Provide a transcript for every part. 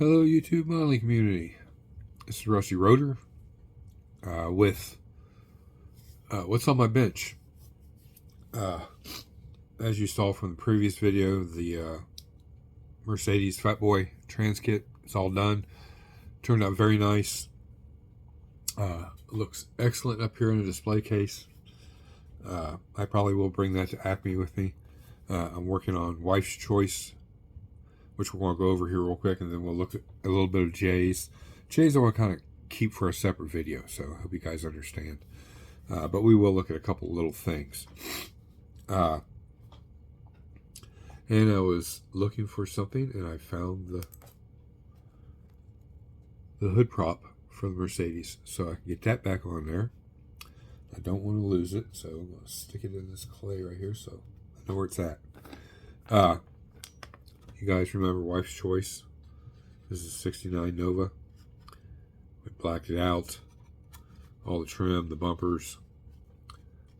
Hello YouTube modeling community. This is Rusty Rotor with what's on my bench. As you saw from the previous video, the Mercedes Fatboy trans kit is all done. Turned out very nice. Looks excellent up here in the display case. I probably will bring that to Acme with me. I'm working on Wife's Choice, which we're going to go over here real quick, and then we'll look at a little bit of Jay's. Jay's I want to kind of keep for a separate video, so I hope you guys understand. But we will look at a couple little things. And I was looking for something, and I found the hood prop for the Mercedes, so I can get that back on there. I don't want to lose it, so I'm going to stick it in this clay right here, so I know where it's at. You guys remember Wife's Choice? This is 69 Nova. We blacked it out. All the trim, the bumpers.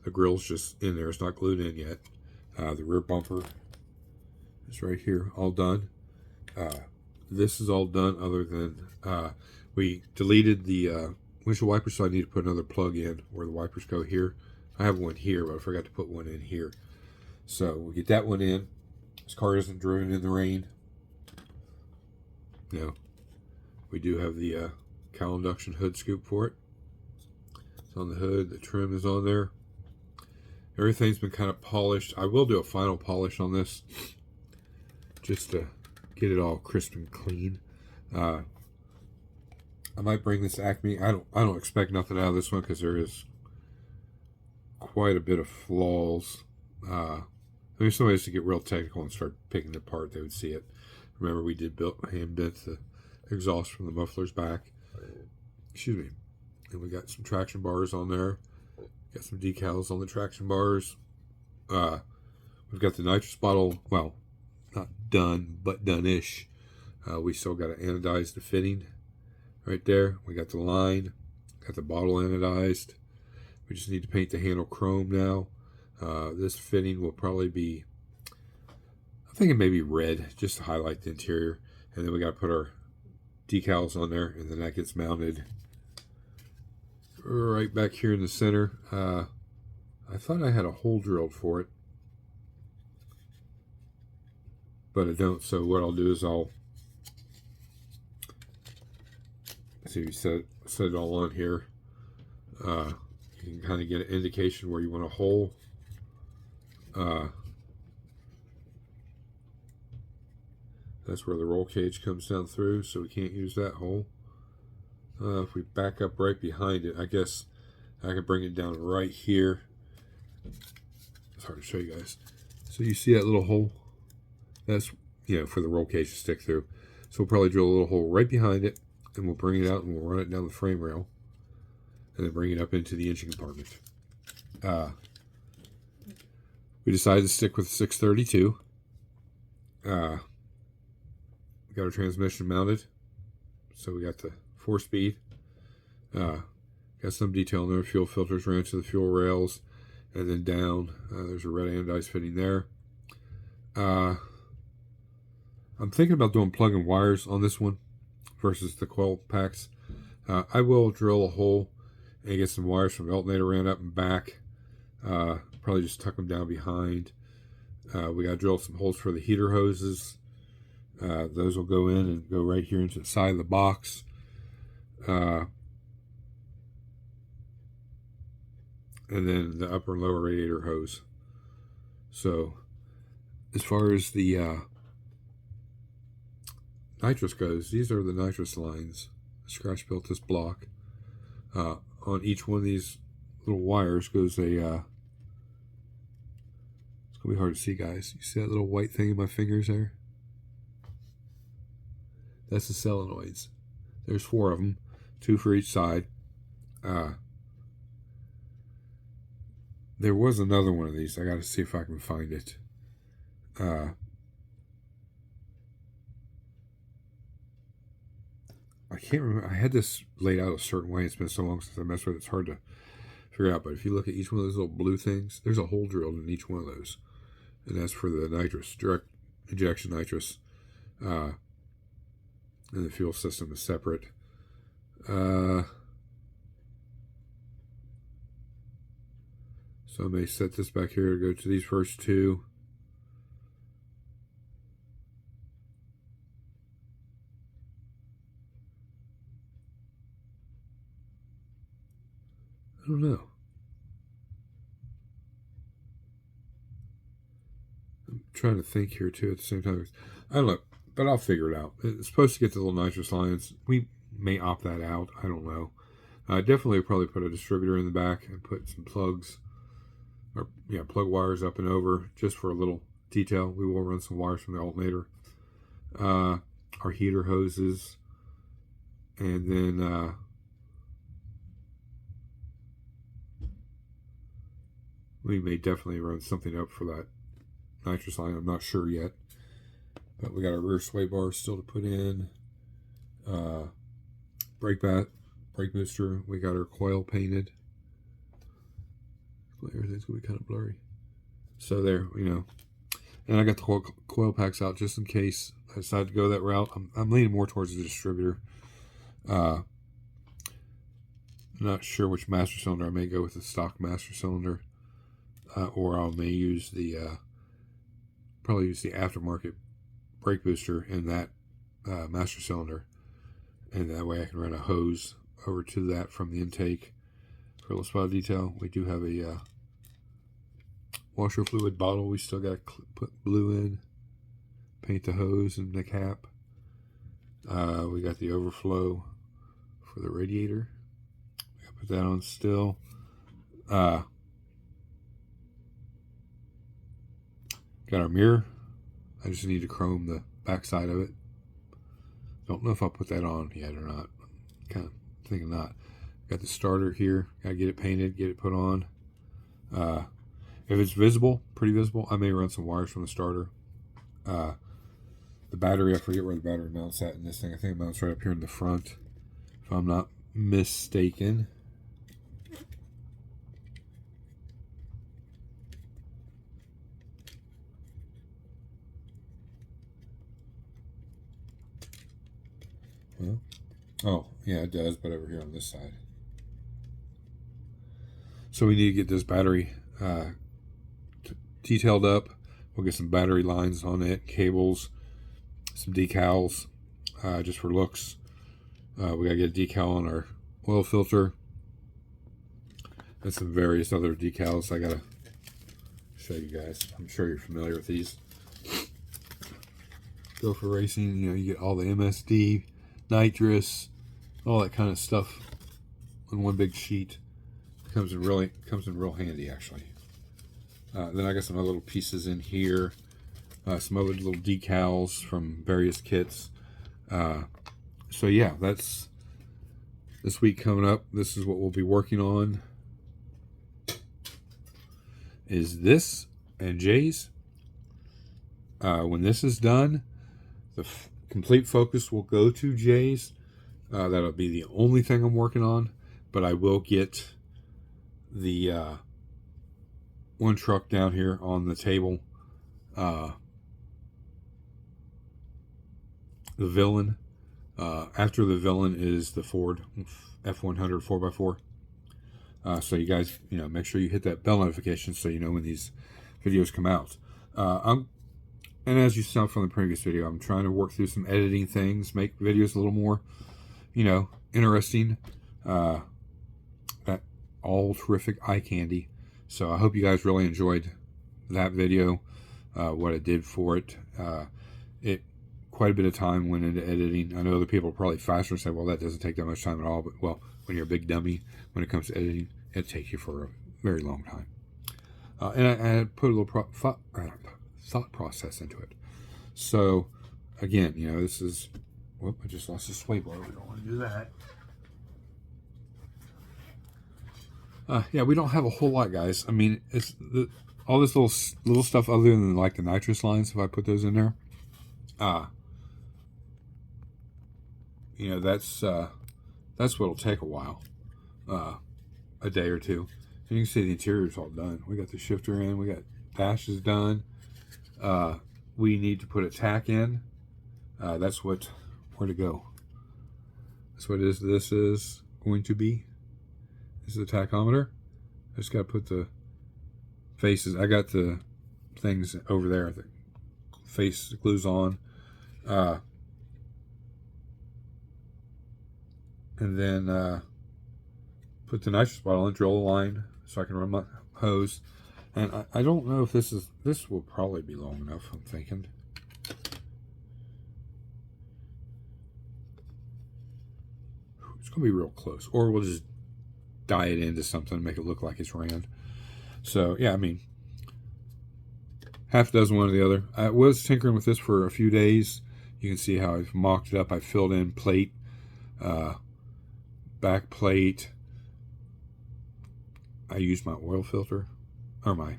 The grill's just in there. It's not glued in yet. The rear bumper is right here, all done. This is all done other than we deleted the windshield wipers, so I need to put another plug in where the wipers go here. I have one here, but I forgot to put one in here. So we'll get that one in. This car isn't driven in the rain. No. We do have the cowl induction hood scoop for it. It's on the hood. The trim is on there. Everything's been kind of polished. I will do a final polish on this just to get it all crisp and clean. I might bring this Acme. I don't expect nothing out of this one because there is quite a bit of flaws. I mean, if somebody has to get real technical and start picking it apart, they would see it. Remember, we did hand bent the exhaust from the muffler's back. Excuse me. And we got some traction bars on there. Got some decals on the traction bars. We've got the nitrous bottle, well, not done, but done-ish. We still got to anodize the fitting right there. We got the line. Got the bottle anodized. We just need to paint the handle chrome now. This fitting will probably be, I'm thinking maybe red, just to highlight the interior. And then we got to put our decals on there, and then that gets mounted right back here in the center. I thought I had a hole drilled for it, but I don't. So what I'll do is I'll see if you set it all on here. You can kind of get an indication where you want a hole. That's where the roll cage comes down through, so we can't use that hole. If we back up right behind it, I guess I can bring it down right here. It's hard to show you guys. So you see that little hole? That's, for the roll cage to stick through. So we'll probably drill a little hole right behind it, and we'll bring it out and we'll run it down the frame rail, and then bring it up into the engine compartment. We decided to stick with 632. We got our transmission mounted, so we got the 4-speed. Got some detail in there. Fuel filters ran to the fuel rails, and then down. There's a red anodized fitting there. I'm thinking about doing plug-in wires on this one versus the coil packs. I will drill a hole and get some wires from the alternator ran up and back. Probably just tuck them down behind. We got to drill some holes for the heater hoses. Those will go in and go right here into the side of the box. And then the upper and lower radiator hose. So as far as the nitrous goes, these are the nitrous lines. Scratch built this block. On each one of these little wires goes a it's gonna be hard to see, guys. You see that little white thing in my fingers there? That's the solenoids. There's 4 of them, 2 for each side. There was another one of these. I got to see if I can find it. I can't remember. I had this laid out a certain way. It's been so long since I messed with it. It's hard to figure out. But if you look at each one of those little blue things, there's a hole drilled in each one of those. And that's for the nitrous, direct injection nitrous. and the fuel system is separate. So I may set this back here to go to these first two. I don't know. I'm trying to think here too at the same time. I don't know, but I'll figure it out. It's supposed to get the little nitrous lines. We may opt that out. I don't know. Definitely probably put a distributor in the back and put some plugs, or plug wires up and over just for a little detail. We will run some wires from the alternator, our heater hoses, and then we may definitely run something up for that nitrous line. I'm not sure yet, but we got our rear sway bar still to put in. Brake booster. We got our coil painted. Everything's gonna be kind of blurry. So there, and I got the coil packs out just in case I decide to go that route. I'm leaning more towards the distributor. Not sure which master cylinder. I may go with the stock master cylinder, or I may use probably use the aftermarket brake booster in that master cylinder, and that way I can run a hose over to that from the intake for a little spot detail. We do have a washer fluid bottle. We still got to put blue in, paint the hose and the cap. We got the overflow for the radiator. We got to put that on still. Got our mirror. I just need to chrome the back side of it. Don't know if I'll put that on yet or not. Kind of thinking not. Got the starter here. Got to get it painted, get it put on. If it's visible, pretty visible, I may run some wires from the starter. The battery, I forget where the battery mounts at in this thing. I think it mounts right up here in the front, if I'm not mistaken. Well, oh, yeah, it does, but over here on this side. So we need to get this battery detailed up. We'll get some battery lines on it, cables, some decals, just for looks. We got to get a decal on our oil filter, and some various other decals. I got to show you guys. I'm sure you're familiar with these. Go for racing, you get all the MSD, nitrous, all that kind of stuff on one big sheet. Comes in real handy, actually. Then I got some other little pieces in here, some other little decals from various kits. So yeah, that's this week coming up. This is what we'll be working on. Is this and Jay's. When this is done, the complete focus will go to Jay's. That'll be the only thing I'm working on, but I will get the one truck down here on the table. The villain. After the villain is the Ford F100 4x4. So you guys, make sure you hit that bell notification so you know when these videos come out. And as you saw from the previous video, I'm trying to work through some editing things, make videos a little more, interesting. That all terrific eye candy. So I hope you guys really enjoyed that video, what I did for it. Quite a bit of time went into editing. I know other people are probably faster and say, well, that doesn't take that much time at all. But, well, when you're a big dummy, when it comes to editing, it takes you for a very long time. And I had put a little thought process into it. So, again, this is... Whoop, I just lost the sway bar. We don't want to do that. Yeah, we don't have a whole lot, guys. I mean, it's all this little stuff other than like the nitrous lines, if I put those in there. That's what'll take a while, a day or two. And you can see the interior's all done. We got the shifter in, we got dashes done. We need to put a tack in. That's what Where'd it go? That's what it is. This is going to be. This is the tachometer. I just got to put the faces. I got the things over there. The face glues on. And then put the nitrous bottle in, drill a line so I can run my hose. And I don't know if this will probably be long enough, I'm thinking. It's going to be real close. Or we'll just dye it into something and make it look like it's ran. So, yeah, I mean, half a dozen, one or the other. I was tinkering with this for a few days. You can see how I've mocked it up. I filled in plate, back plate. I used my oil filter, or my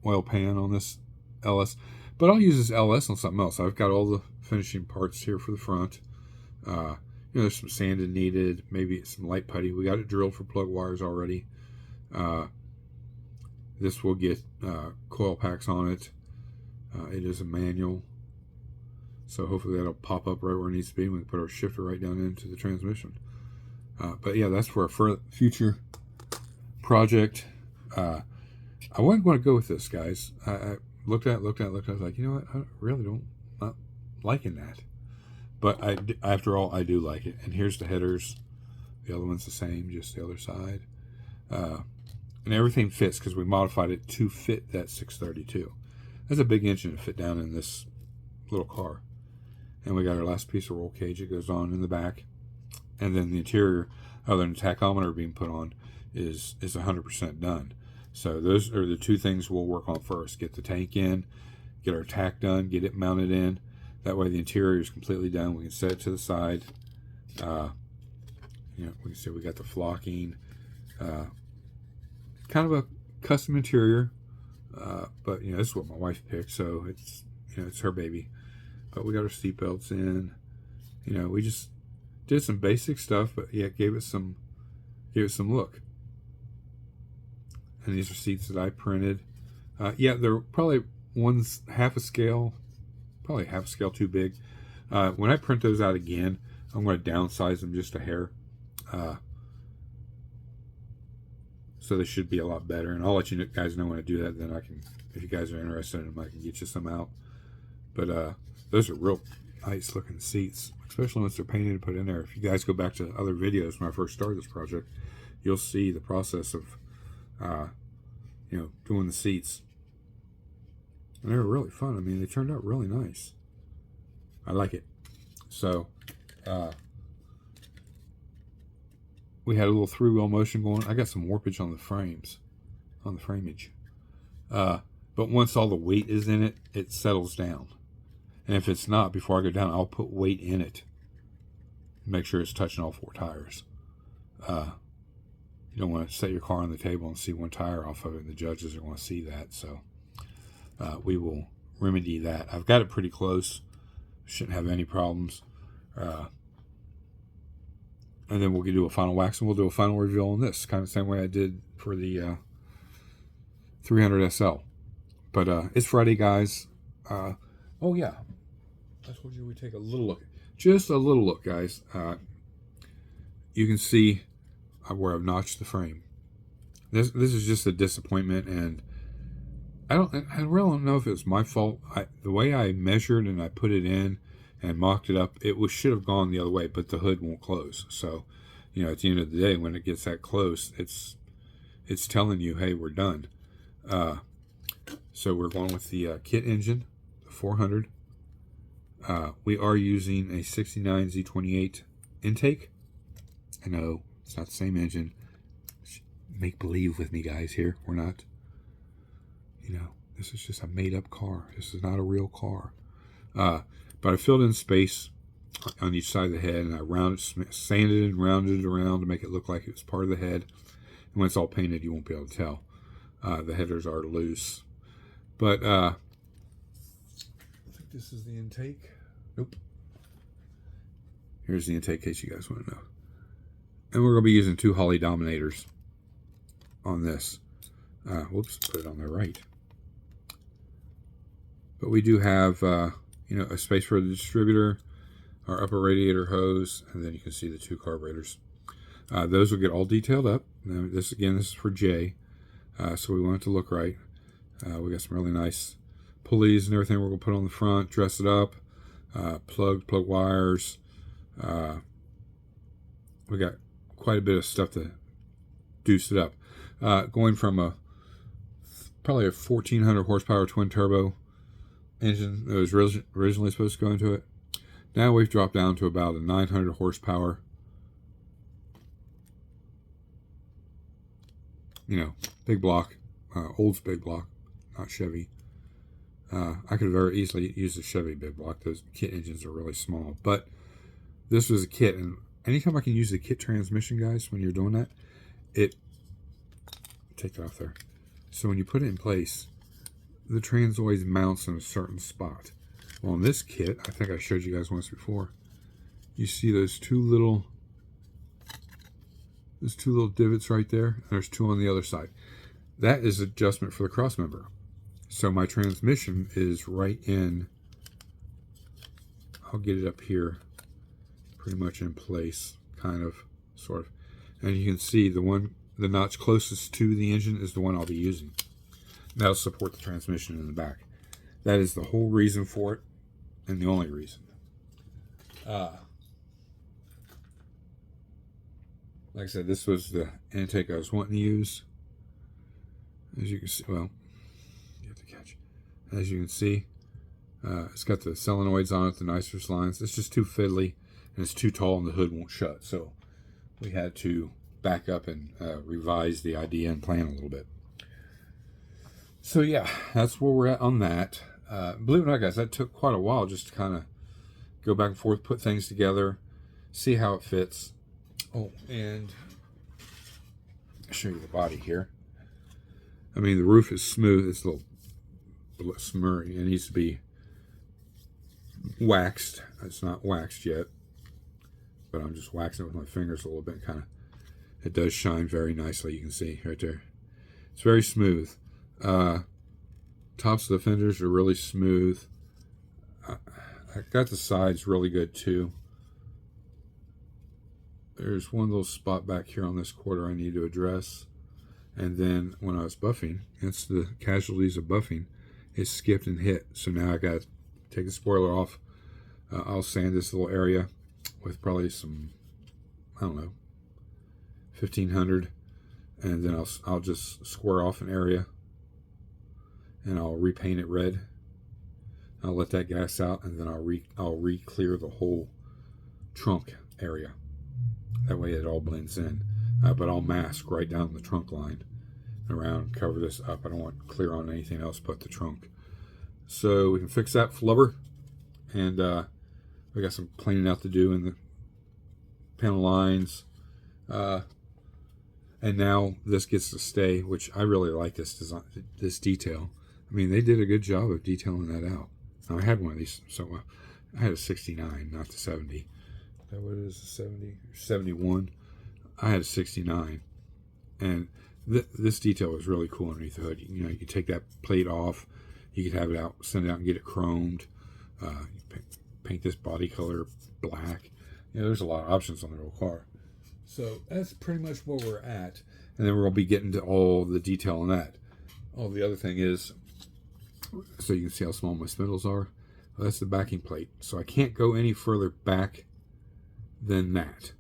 oil pan on this LS. But I'll use this LS on something else. I've got all the finishing parts here for the front. There's some sanding needed, maybe some light putty. We got it drilled for plug wires already. This will get coil packs on it. It is a manual, so hopefully that'll pop up right where it needs to be. We can put our shifter right down into the transmission. But yeah, that's for a future project. I wasn't going to go with this, guys. I looked at it. I was like, you know what? I really not liking that. But after all, I do like it. And here's the headers. The other one's the same, just the other side. And everything fits because we modified it to fit that 632. That's a big engine to fit down in this little car. And we got our last piece of roll cage. It goes on in the back. And then the interior, other than the tachometer being put on, is 100% done. So those are the two things we'll work on first. Get the tank in, get our tack done, get it mounted in. That way the interior is completely done. We can set it to the side. We can see we got the flocking. Kind of a custom interior. But, this is what my wife picked. So it's, it's her baby. But we got our seat belts in. We just did some basic stuff, but yeah, gave it some look. And these are seats that I printed. They're probably one's half a scale too big. When I print those out again, I'm going to downsize them just a hair. So they should be a lot better. And I'll let you guys know when I do that. Then I can, if you guys are interested in them, I can get you some out. But those are real nice looking seats, especially once they're painted and put in there. If you guys go back to other videos when I first started this project, you'll see the process of doing the seats. And they were really fun. I mean, they turned out really nice. I like it. So, we had a little three-wheel motion going. I got some warpage on the frames, on the framage. But once all the weight is in it, it settles down. And if it's not, before I go down, I'll put weight in it. Make sure it's touching all four tires. You don't want to set your car on the table and see one tire off of it. The judges are going to see that. So we will remedy that. I've got it pretty close. Shouldn't have any problems. And then we'll do a final wax and we'll do a final reveal on this. Kind of the same way I did for the 300 SL. But it's Friday, guys. Oh, yeah. I told you we'd take a little look. Just a little look, guys. You can see where I've notched the frame. This is just a disappointment, and I really don't know if it was my fault. The way I measured and I put it in and mocked it up, should have gone the other way, but the hood won't close. So, at the end of the day, when it gets that close, it's telling you, hey, we're done. So we're going with the kit engine, the 400. We are using a 69 Z28 intake. I know it's not the same engine. Make believe with me, guys. Here, we're not. This is just a made-up car. This is not a real car. But I filled in space on each side of the head, and I sanded and rounded it around to make it look like it was part of the head. And when it's all painted, you won't be able to tell. The headers are loose. But I think this is the intake. Nope. Here's the intake case you guys want to know. And we're going to be using 2 Holley Dominators on this. Whoops, put it on the right. But we do have, a space for the distributor, our upper radiator hose, and then you can see the 2 carburetors. Those will get all detailed up. Now, this is for J, so we want it to look right. We got some really nice pulleys and everything we're going to put on the front, dress it up, plug wires. We got quite a bit of stuff to deuce it up. Going from probably a 1400 horsepower twin turbo engine that was originally supposed to go into it. Now we've dropped down to about a 900 horsepower, big block, Olds big block, not Chevy. I could have very easily used a Chevy big block. Those kit engines are really small, but this was a kit, and anytime I can use the kit transmission, guys, when you're doing that, take it off there. So when you put it in place, the trans always mounts in a certain spot. Well, on this kit, I think I showed you guys once before, you see those two little divots right there, and there's 2 on the other side. That is adjustment for the cross member. So my transmission is right in, I'll get it up here, pretty much in place, kind of, sort of. And you can see the notch closest to the engine is the one I'll be using. That'll support the transmission in the back. That is the whole reason for it, and the only reason. Like I said, this was the intake I was wanting to use. As you can see, well, you have to catch. As you can see, it's got the solenoids on it, the nitrous lines. It's just too fiddly, and it's too tall, and the hood won't shut. So we had to back up and revise the idea and plan a little bit. So yeah, that's where we're at on that. Believe it or not, guys, that took quite a while just to kind of go back and forth, put things together, see how it fits. Oh, and I'll show you the body here. I mean, the roof is smooth. It's a little smurry. It needs to be waxed. It's not waxed yet, but I'm just waxing it with my fingers a little bit. Kind of, it does shine very nicely. You can see right there. It's very smooth. Tops of the fenders are really smooth. I got the sides really good too. There's one little spot back here on this quarter I need to address. And then when I was buffing, it's the casualties of buffing, it skipped and hit. So now I got to take the spoiler off. I'll sand this little area with probably some, I don't know, 1500, and then I'll just square off an area, and I'll repaint it red. I'll let that gas out, and then I'll re-clear the whole trunk area. That way it all blends in. But I'll mask right down the trunk line around, cover this up. I don't want clear on anything else but the trunk. So we can fix that flubber, and we got some cleaning out to do in the panel lines. And now this gets to stay, which I really like this design, this detail. I mean, they did a good job of detailing that out. Now, I had one of these, so I had a 69, not the 70. That what it is, 70 or 71. I had a 69, and this detail was really cool underneath the hood. You could take that plate off, you could have it out, send it out and get it chromed. Paint this body color black. There's a lot of options on the real car. So that's pretty much where we're at, and then we're gonna be getting to all the detail on that. Oh, the other thing is, so you can see how small my spindles are. Well, that's the backing plate, so I can't go any further back than that.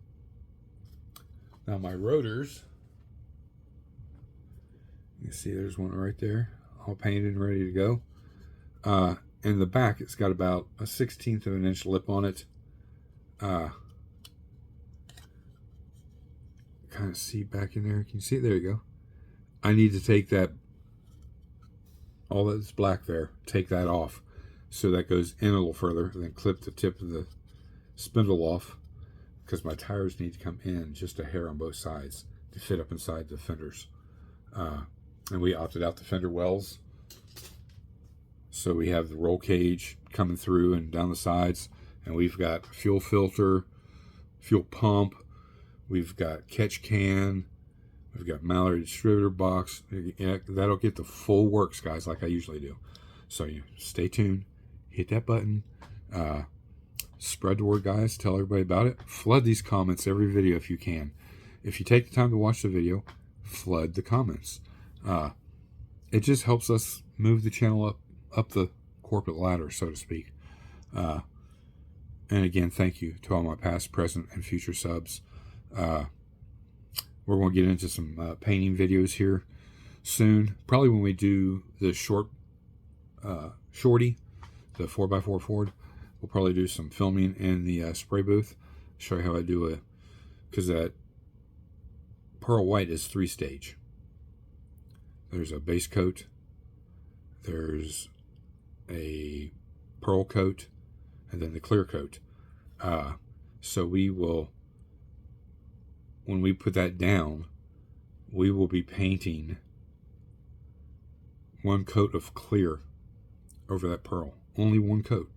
Now my rotors, you can see there's one right there, all painted and ready to go. In the back, it's got about a 1/16 of an inch lip on it. Kind of see back in there. Can you see it? There you go. I need to take that, all that's black there, take that off, so that goes in a little further, and then clip the tip of the spindle off, because my tires need to come in just a hair on both sides to fit up inside the fenders. And we opted out the fender wells, so we have the roll cage coming through and down the sides, and we've got fuel filter, fuel pump, we've got catch can, we've got Mallory distributor box. That'll get the full works, guys, like I usually do. So you stay tuned, hit that button. Spread the word, guys. Tell everybody about it. Flood these comments every video if you can. If you take the time to watch the video, flood the comments. It just helps us move the channel up the corporate ladder, so to speak. And again, thank you to all my past, present, and future subs. We're going to get into some painting videos here soon. Probably when we do the shorty, the 4x4 Ford, we'll probably do some filming in the spray booth. Show you how I do because that pearl white is 3-stage. There's a base coat, there's a pearl coat, and then the clear coat. So we will, when we put that down, we will be painting one coat of clear over that pearl. Only one coat.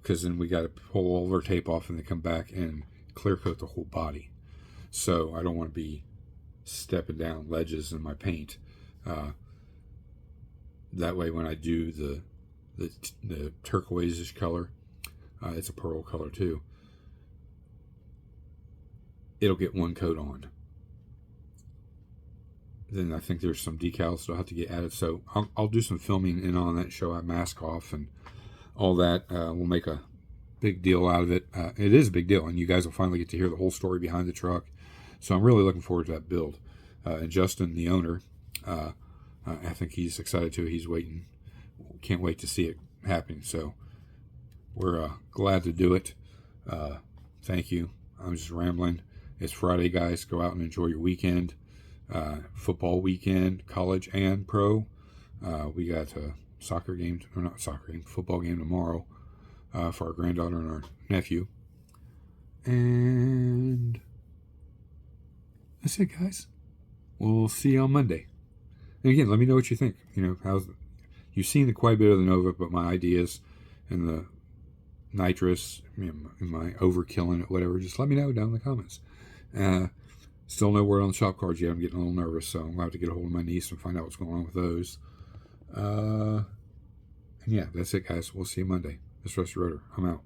Because then we got to pull all of our tape off and then come back and clear coat the whole body. So I don't want to be stepping down ledges in my paint. That way when I do the turquoise-ish color, it's a pearl color too, it'll get one coat on. Then I think there's some decals that'll have to get added. So I'll do some filming in on that, show I mask off and all that. We'll make a big deal out of it. It is a big deal, and you guys will finally get to hear the whole story behind the truck. So I'm really looking forward to that build. And Justin, the owner, I think he's excited too. He's waiting. Can't wait to see it happen. So we're glad to do it. Thank you. I'm just rambling. It's Friday, guys. Go out and enjoy your weekend. Football weekend, college and pro. We got a soccer game, or not soccer game, football game tomorrow for our granddaughter and our nephew. And that's it, guys. We'll see you on Monday. And again, let me know what you think. You know, you've seen quite a bit of the Nova, but my ideas and the nitrous, am I overkilling it, whatever, just let me know down in the comments. Still no word on the shop cards yet. I'm getting a little nervous, so I'm going to have to get a hold of my niece and find out what's going on with those. And yeah, that's it, guys. We'll see you Monday. This is Rusty Rotor. I'm out.